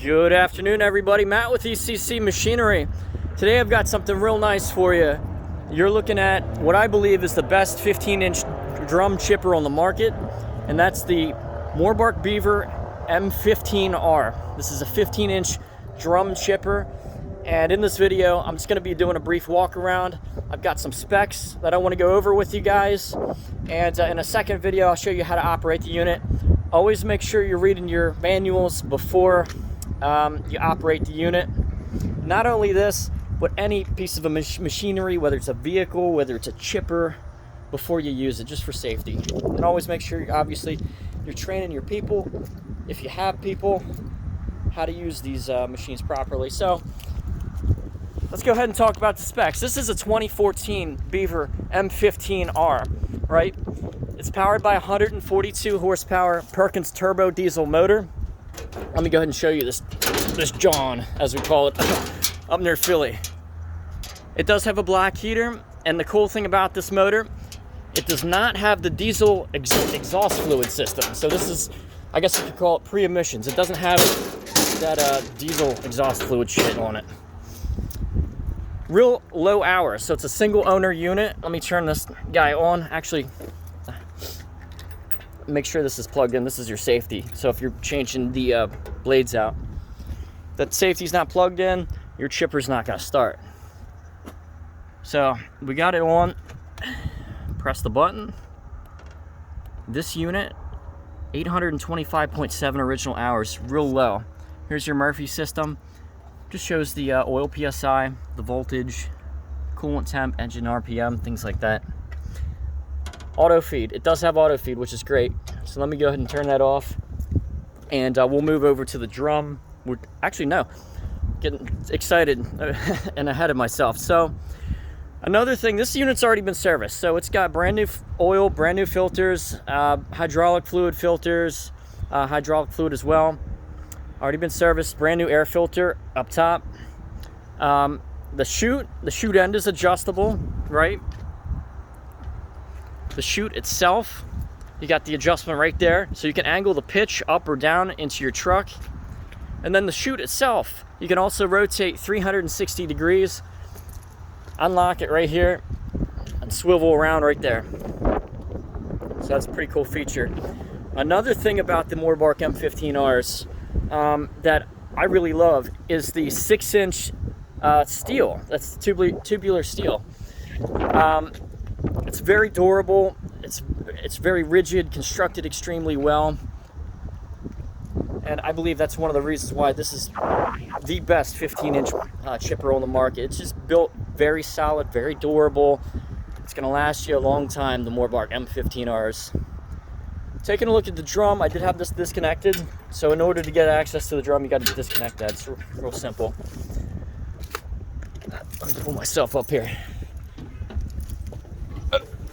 Good afternoon, everybody. Matt with ECC Machinery. Today I've got something real nice for you. You're looking at what I believe is the best 15-inch drum chipper on the market, and that's the Morbark Beaver M15R. This is a 15-inch drum chipper, and in this video I'm just going to be doing a brief walk around. I've got some specs that I want to go over with you guys, and in a second video I'll show you how to operate the unit. Always make sure you're reading your manuals before you operate the unit. Not only this, but any piece of machinery, whether it's a vehicle, whether it's a chipper, before you use it, just for safety. And always make sure, obviously, you're training your people, if you have people, how to use these machines properly. So let's go ahead and talk about the specs. This is a 2014 Beaver M15R, right? It's powered by a 142 horsepower Perkins turbo diesel motor. Let me go ahead and show you this John, as we call it, up near Philly. It does have a black heater, and the cool thing about this motor, it does not have the diesel exhaust fluid system. So this is, I guess you could call it pre-emissions. It doesn't have that diesel exhaust fluid shit on it. Real low hours, so it's a single owner unit. Let me turn this guy on. Actually, make sure this is plugged in. This is your safety. So if you're changing the blades out, that safety's not plugged in, your chipper's not going to start. So we got it on. Press the button. This unit, 825.7 original hours, real low. Here's your Murphy system. Just shows the oil PSI, the voltage, coolant temp, engine RPM, things like that. Auto feed. It does have auto feed, which is great. So let me go ahead and turn that off, and we'll move over to the drum. Actually, no, getting excited and ahead of myself. So another thing, this unit's already been serviced. So it's got brand new oil, brand new filters, hydraulic fluid filters, hydraulic fluid as well. Already been serviced. Brand new air filter up top. The chute end is adjustable, right? The chute itself, you got the adjustment right there, so you can angle the pitch up or down into your truck. And then the chute itself, you can also rotate 360 degrees, unlock it right here, and swivel around right there. So that's a pretty cool feature. Another thing about the Morbark M15Rs that I really love is the 6-inch steel. That's tubular steel. It's very durable. It's very rigid, constructed extremely well, and I believe that's one of the reasons why this is the best 15-inch chipper on the market. It's just built very solid, very durable. It's going to last you a long time, the Morbark M15Rs. Taking a look at the drum, I did have this disconnected, so in order to get access to the drum, you got to disconnect that. It's real simple. Let me pull myself up here.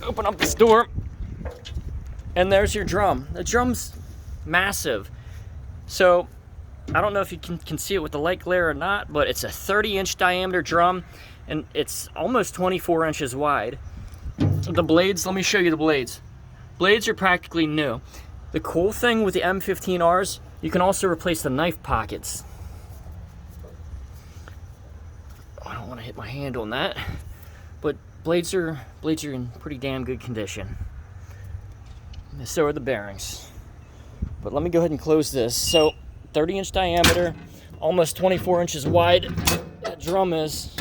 Open up this door, and there's your drum. The drum's massive. So I don't know if you can see it with the light glare or not, but it's a 30-inch diameter drum, and it's almost 24 inches wide. The blades, let me show you the blades. Blades are practically new. The cool thing with the M15Rs, you can also replace the knife pockets. I don't want to hit my hand on that, but blades are in pretty damn good condition. So are the bearings. But let me go ahead and close this. So 30-inch diameter, almost 24 inches wide. That drum is.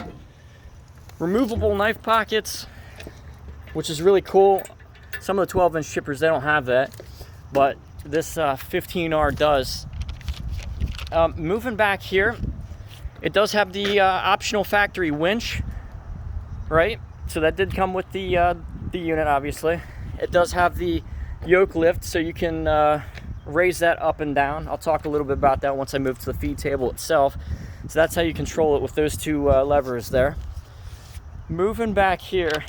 Removable knife pockets, which is really cool. Some of the 12-inch chippers, they don't have that, but this 15R does. Moving back here, it does have the optional factory winch, right? So that did come with the unit, obviously. It does have the yoke lift, so you can raise that up and down. I'll talk a little bit about that once I move to the feed table itself. So that's how you control it with those two levers there. Moving back here,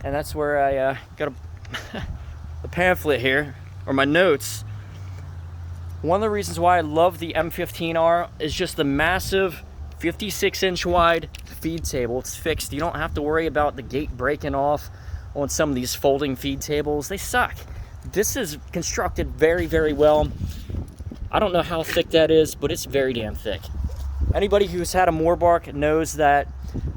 and that's where I got the pamphlet here, or my notes. One of the reasons why I love the M15R is just the massive 56-inch wide feed table. It's fixed. You don't have to worry about the gate breaking off on some of these folding feed tables. They suck. This is constructed very, very well. I don't know how thick that is, but it's very damn thick. Anybody who's had a Moorbark knows that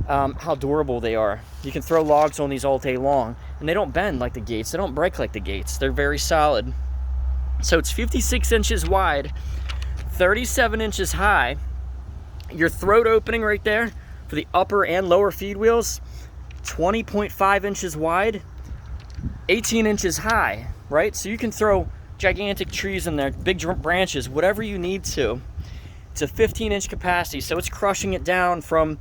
how durable they are. You can throw logs on these all day long, and they don't bend like the Gates. They don't break like the Gates. They're very solid. So it's 56 inches wide, 37 inches high. Your throat opening right there for the upper and lower feed wheels, 20.5 inches wide, 18 inches high, right? So you can throw gigantic trees in there, big branches, whatever you need to. It's a 15-inch capacity, so it's crushing it down from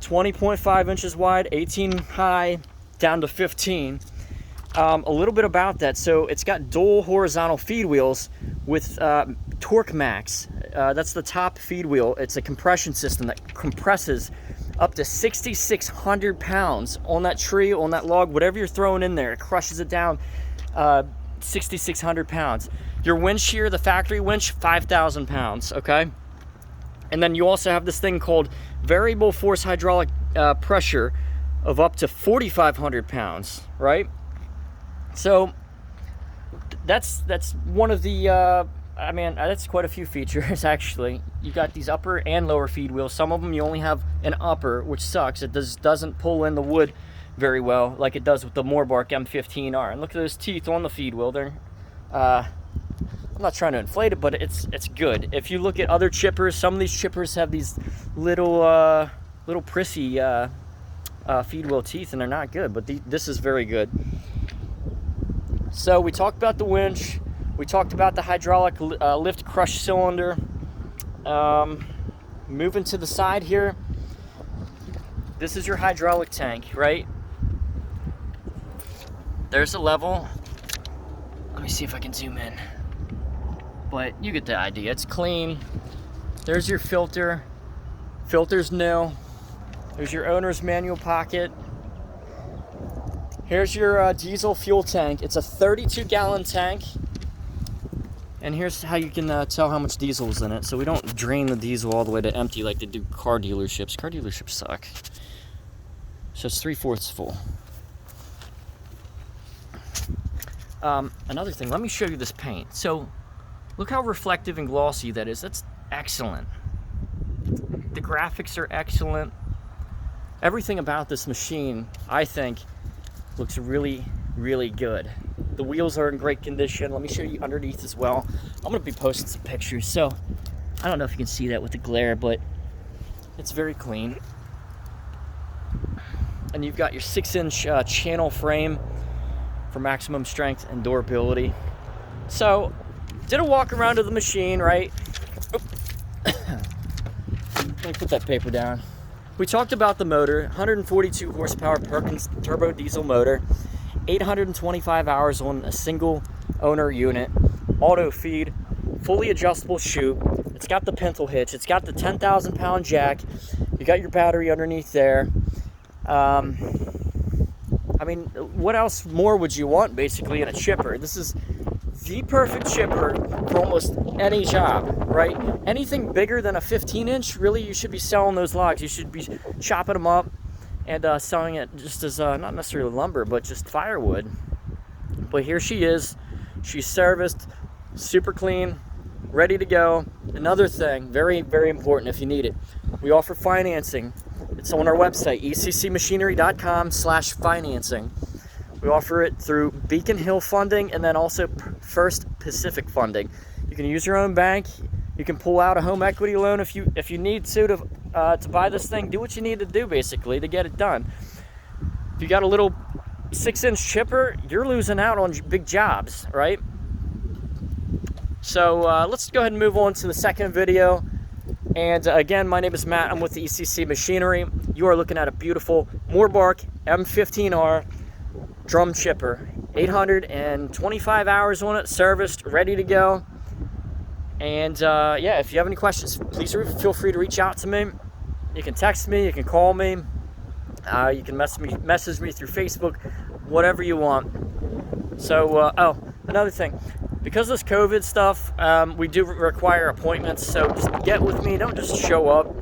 20.5 inches wide, 18 high, down to 15. A little bit about that. So it's got dual horizontal feed wheels with Torque Max. That's the top feed wheel. It's a compression system that compresses up to 6,600 pounds on that tree, on that log, whatever you're throwing in there. It crushes it down 6,600 pounds. Your winch shear, the factory winch, 5,000 pounds, okay? And then you also have this thing called variable force hydraulic pressure of up to 4,500 pounds, right? So that's one of the, I mean, that's quite a few features actually. You got these upper and lower feed wheels. Some of them you only have an upper, which sucks. It doesn't pull in the wood very well like it does with the Moorbark M15R. And look at those teeth on the feed wheel. They're, I'm not trying to inflate it, but it's good. If you look at other chippers, some of these chippers have these little prissy feed wheel teeth, and they're not good. But this is very good. So we talked about the winch. We talked about the hydraulic lift crush cylinder. Moving to the side here. This is your hydraulic tank, right? There's a level. Let me see if I can zoom in. But you get the idea. It's clean. There's your filter. Filter's new. There's your owner's manual pocket. Here's your diesel fuel tank. It's a 32-gallon tank. And here's how you can tell how much diesel is in it. So we don't drain the diesel all the way to empty like they do car dealerships. Car dealerships suck. So it's 3/4 full. Another thing, let me show you this paint. So look how reflective and glossy that is. That's excellent. The graphics are excellent. Everything about this machine, I think, looks really, really good. The wheels are in great condition. Let me show you underneath as well. I'm gonna be posting some pictures, so I don't know if you can see that with the glare, but it's very clean. And you've got your 6-inch channel frame for maximum strength and durability. So, did a walk around of the machine, right? Let me put that paper down. We talked about the motor, 142 horsepower Perkins turbo diesel motor, 825 hours on a single owner unit, auto feed, fully adjustable chute. It's got the pintle hitch. It's got the 10,000 pound jack. You got your battery underneath there. I mean, what else more would you want basically in a chipper? This is the perfect chipper for almost any job, right? Anything bigger than a 15-inch, really, you should be selling those logs. You should be chopping them up and selling it just as not necessarily lumber, but just firewood. But here she is. She's serviced, super clean, ready to go. Another thing, very, very important if you need it, we offer financing. It's on our website, eccmachinery.com/financing. We offer it through Beacon Hill funding and then also First Pacific funding. You can use your own bank. You can pull out a home equity loan if you need to buy this thing. Do what you need to do basically to get it done. If you got a little 6-inch chipper, you're losing out on big jobs, right? So let's go ahead and move on to the second video. And again, my name is Matt. I'm with the ECC Machinery. You are looking at a beautiful Moorbark M15R drum chipper. 825 hours on it, serviced, ready to go. And yeah, if you have any questions, please feel free to reach out to me. You can text me, you can call me, you can message me through Facebook, whatever you want. So, oh, another thing. Because of this COVID stuff, we do require appointments, so just get with me. Don't just show up.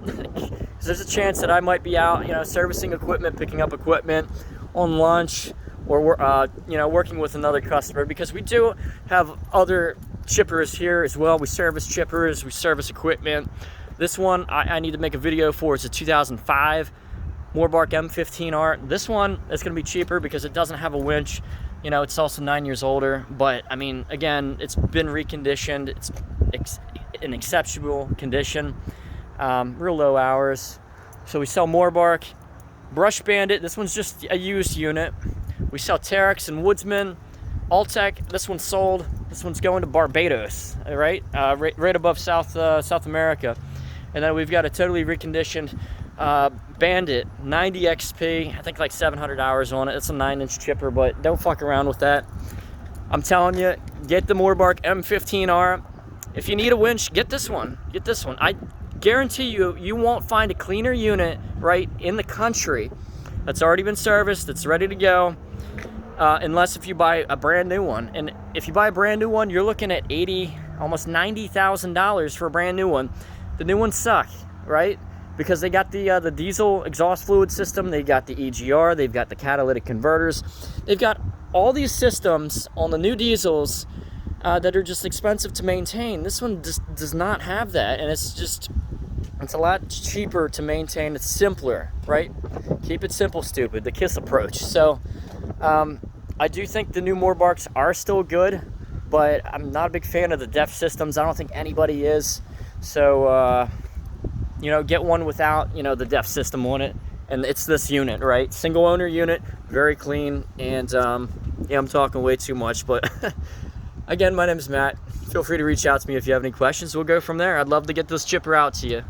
Because there's a chance that I might be out, servicing equipment, picking up equipment on lunch, or working with another customer. Because we do have other chippers here as well. We service chippers, we service equipment. This one I need to make a video for. It's a 2005 Moorbark M15R. This one is going to be cheaper because it doesn't have a winch. You know, it's also 9 years older, but I mean, again, it's been reconditioned. It's in exceptional condition, real low hours. So we sell Moorbark, Brush Bandit. This one's just a used unit. We sell Terex and Woodsman, Alltech. This one's sold. This one's going to Barbados, right? Right above South America. And then we've got a totally reconditioned Bandit 90 XP. I think like 700 hours on it. It's a 9-inch chipper, but don't fuck around with that. I'm telling you, get the Moorbark M15R. If you need a winch, get this one. Get this one. I guarantee you, you won't find a cleaner unit right in the country that's already been serviced, that's ready to go, unless if you buy a brand new one. And if you buy a brand new one, you're looking at almost $90,000 for a brand new one. The new ones suck, right? Because they got the diesel exhaust fluid system, they got the EGR, they've got the catalytic converters, they've got all these systems on the new diesels that are just expensive to maintain. This one just does not have that, and it's a lot cheaper to maintain. It's simpler, right? Keep it simple, stupid. The KISS approach. So I do think the new Moorbarks are still good, but I'm not a big fan of the DEF systems. I don't think anybody is. So you know, get one without, you know, the DEF system on it. And it's this unit, right? Single owner unit, very clean. And yeah, I'm talking way too much, but again, my name is Matt. Feel free to reach out to me if you have any questions. We'll go from there. I'd love to get this chipper out to you.